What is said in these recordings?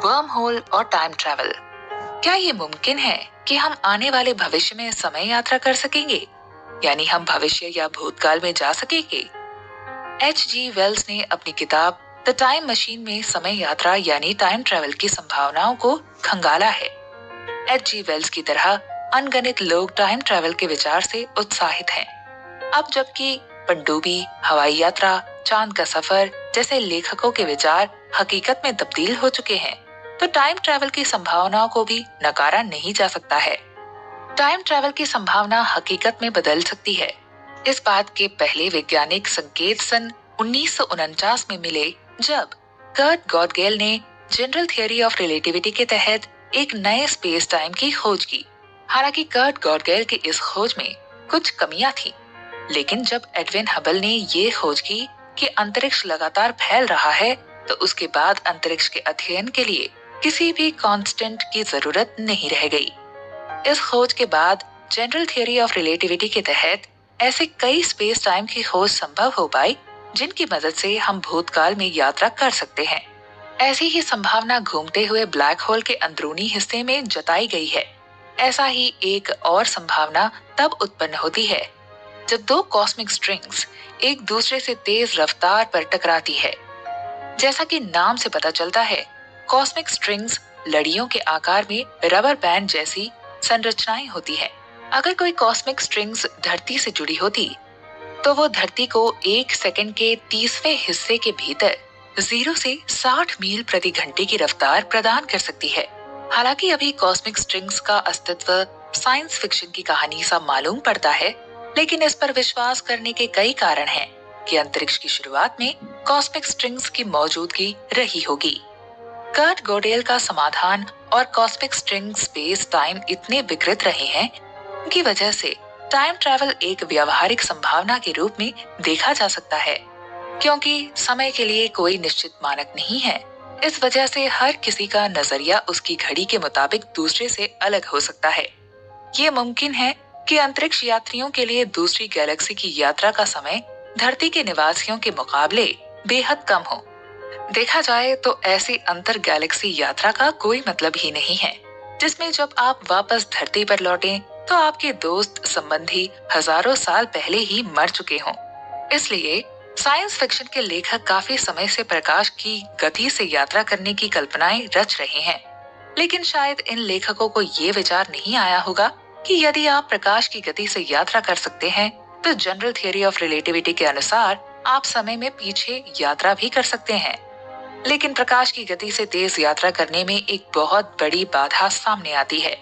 Worm hole और time travel. क्या ये मुमकिन है कि हम आने वाले भविष्य में समय यात्रा कर सकेंगे, यानी हम भविष्य या भूतकाल में जा सकेंगे? H.G. वेल्स ने अपनी किताब द टाइम मशीन में समय यात्रा यानी टाइम ट्रैवल की संभावनाओं को खंगाला है। H.G. वेल्स की तरह अनगिनत लोग टाइम ट्रैवल के विचार से उत्साहित हैं। अब जबकि पनडुब्बी, हवाई यात्रा, चांद का सफर जैसे लेखकों के विचार हकीकत में तब्दील हो चुके हैं, तो टाइम ट्रैवल की संभावनाओं को भी नकारा नहीं जा सकता है। टाइम ट्रैवल की संभावना हकीकत में बदल सकती है। इस बात के पहले वैज्ञानिक संकेत सन 1949 में मिले, जब कर्ट गॉडगेल ने जनरल थियरी ऑफ रिलेटिविटी के तहत एक नए स्पेस टाइम की खोज की। हालांकि कर्ट गॉडगेल की इस खोज में कुछ कमियां थी, लेकिन जब एडविन हबल ने ये खोज की कि अंतरिक्ष लगातार फैल रहा है, तो उसके बाद अंतरिक्ष के अध्ययन के लिए किसी भी कांस्टेंट की जरूरत नहीं रह गई। इस खोज के बाद जनरल थियरी ऑफ रिलेटिविटी के तहत ऐसे कई स्पेस टाइम की खोज संभव हो पाई, जिनकी मदद से हम भूतकाल में यात्रा कर सकते हैं। ऐसी ही संभावना घूमते हुए ब्लैक होल के अंदरूनी हिस्से में जताई गई है। ऐसा ही एक और संभावना तब उत्पन्न होती है जब दो कॉस्मिक स्ट्रिंग्स एक दूसरे से तेज रफ्तार पर टकराती है। जैसा कि नाम से पता चलता है, कॉस्मिक स्ट्रिंग्स लड़ियों के आकार में रबर बैंड जैसी संरचनाएं होती है। अगर कोई कॉस्मिक स्ट्रिंग्स धरती से जुड़ी होती, तो वो धरती को 1 सेकंड के 30वें हिस्से के भीतर 0 से 60 मील प्रति घंटे की रफ्तार प्रदान कर सकती है। हालांकि अभी कॉस्मिक स्ट्रिंग्स का अस्तित्व साइंस फिक्शन की कहानी सा मालूम पड़ता है, लेकिन इस पर विश्वास करने के कई कारण हैं कि अंतरिक्ष की शुरुआत में कॉस्मिक स्ट्रिंग्स की मौजूदगी रही होगी। कर्ट गॉडेल का समाधान और कॉस्मिक स्ट्रिंग स्पेस टाइम इतने विकृत रहे हैं, उनकी वजह से टाइम ट्रैवल एक व्यावहारिक संभावना के रूप में देखा जा सकता है। क्योंकि समय के लिए कोई निश्चित मानक नहीं है, इस वजह से हर किसी का नजरिया उसकी घड़ी के मुताबिक दूसरे से अलग हो सकता है। ये मुमकिन है कि अंतरिक्ष यात्रियों के लिए दूसरी गैलेक्सी की यात्रा का समय धरती के निवासियों के मुकाबले बेहद कम हो। देखा जाए तो ऐसी अंतर गैलेक्सी यात्रा का कोई मतलब ही नहीं है, जिसमें जब आप वापस धरती पर लौटें तो आपके दोस्त संबंधी हजारों साल पहले ही मर चुके हों। इसलिए साइंस फिक्शन के लेखक काफी समय से प्रकाश की गति से यात्रा करने की कल्पनाएं रच रहे हैं, लेकिन शायद इन लेखकों को ये विचार नहीं आया होगा कि यदि आप प्रकाश की गति से यात्रा कर सकते हैं, तो जनरल थियरी ऑफ रिलेटिविटी के अनुसार आप समय में पीछे यात्रा भी कर सकते हैं। लेकिन प्रकाश की गति से तेज यात्रा करने में एक बहुत बड़ी बाधा सामने आती है।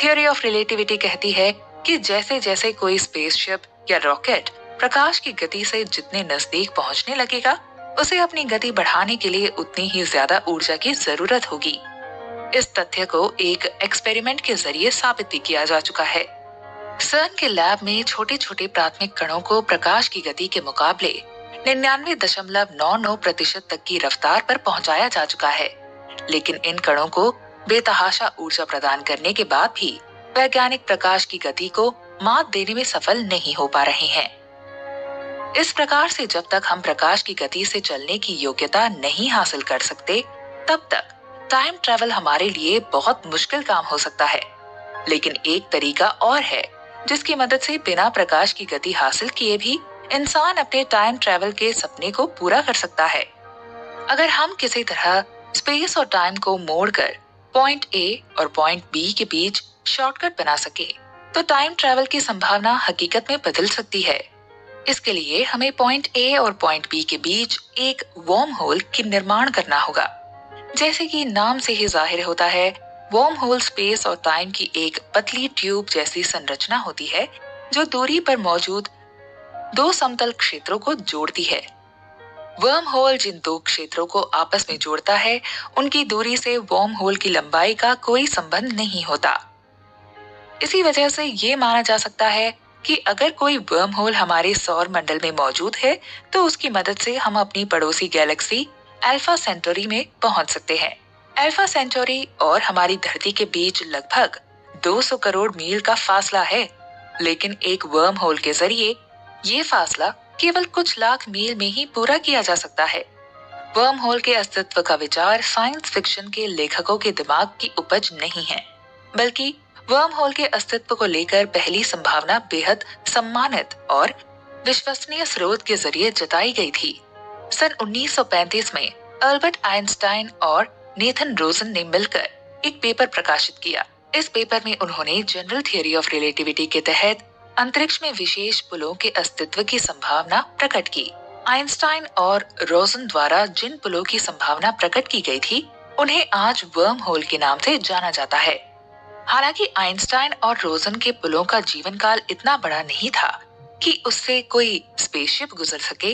थियरी ऑफ रिलेटिविटी कहती है कि जैसे जैसे कोई स्पेसशिप या रॉकेट प्रकाश की गति से जितने नजदीक पहुंचने लगेगा, उसे अपनी गति बढ़ाने के लिए उतनी ही ज्यादा ऊर्जा की जरूरत होगी। इस तथ्य को एक एक्सपेरिमेंट के जरिए साबित भी किया जा चुका है। सर्न के लैब में छोटे छोटे प्राथमिक कणों को प्रकाश की गति के मुकाबले 99.99% तक की रफ्तार पर पहुंचाया जा चुका है, लेकिन इन कणों को बेतहाशा ऊर्जा प्रदान करने के बाद भी वैज्ञानिक प्रकाश की गति को मात देने में सफल नहीं हो पा रहे हैं। इस प्रकार से जब तक हम प्रकाश की गति से चलने की योग्यता नहीं हासिल कर सकते, तब तक टाइम ट्रैवल हमारे लिए बहुत मुश्किल काम हो सकता है। लेकिन एक तरीका और है, जिसकी मदद से बिना प्रकाश की गति हासिल किए भी इंसान अपने टाइम ट्रैवल के सपने को पूरा कर सकता है। अगर हम किसी तरह स्पेस और टाइम को मोड़कर पॉइंट ए और पॉइंट बी के बीच शॉर्टकट बना सके, तो टाइम ट्रैवल की संभावना हकीकत में बदल सकती है। इसके लिए हमें पॉइंट ए और पॉइंट बी के बीच एक वर्म होल की निर्माण करना होगा। जैसे कि नाम से ही जाहिर होता है, वर्म होल स्पेस और टाइम की एक पतली ट्यूब जैसी संरचना होती है, जो दूरी पर मौजूद दो समतल क्षेत्रों को जोड़ती है। वर्म होल जिन दो क्षेत्रों को आपस में जोड़ता है, उनकी दूरी से वर्म होल की लंबाई का कोई संबंध नहीं होता। इसी वजह से ये माना जा सकता है कि अगर कोई वर्म होल हमारे सौर मंडल में मौजूद है, तो उसकी मदद से हम अपनी पड़ोसी गैलेक्सी अल्फा सेंटोरी में पहुंच सकते हैं। अल्फा सेंटोरी और हमारी धरती के बीच लगभग 200 करोड़ मील का फासला है, लेकिन एक वर्म होल के जरिए ये फासला केवल कुछ लाख मील में ही पूरा किया जा सकता है। वर्म होल के अस्तित्व का विचार साइंस फिक्शन के लेखकों के दिमाग की उपज नहीं है, बल्कि वर्म होल के अस्तित्व को लेकर पहली संभावना बेहद सम्मानित और विश्वसनीय स्रोत के जरिए जताई गई थी। सन 1935 में अल्बर्ट आइंस्टाइन और नेथन रोजन ने मिलकर एक पेपर प्रकाशित किया। इस पेपर में उन्होंने जनरल थियरी ऑफ रिलेटिविटी के तहत अंतरिक्ष में विशेष पुलों के अस्तित्व की संभावना प्रकट की। आइंस्टाइन और रोजन द्वारा जिन पुलों की संभावना प्रकट की गई थी, उन्हें आज वर्म होल के नाम से जाना जाता है। हालांकि आइंस्टाइन और रोजन के पुलों का जीवन काल इतना बड़ा नहीं था कि उससे कोई स्पेसशिप गुजर सके।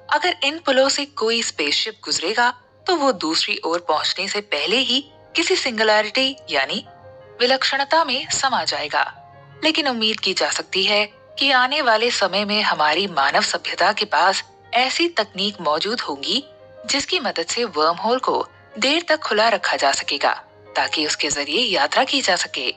अगर इन पुलों से कोई स्पेसशिप गुजरेगा तो वो दूसरी ओर पहुंचने से पहले ही किसी सिंगुलैरिटी यानी विलक्षणता में समा जाएगा। लेकिन उम्मीद की जा सकती है कि आने वाले समय में हमारी मानव सभ्यता के पास ऐसी तकनीक मौजूद होगी जिसकी मदद से वर्म होल को देर तक खुला रखा जा सकेगा ताकि उसके जरिए यात्रा की जा सके।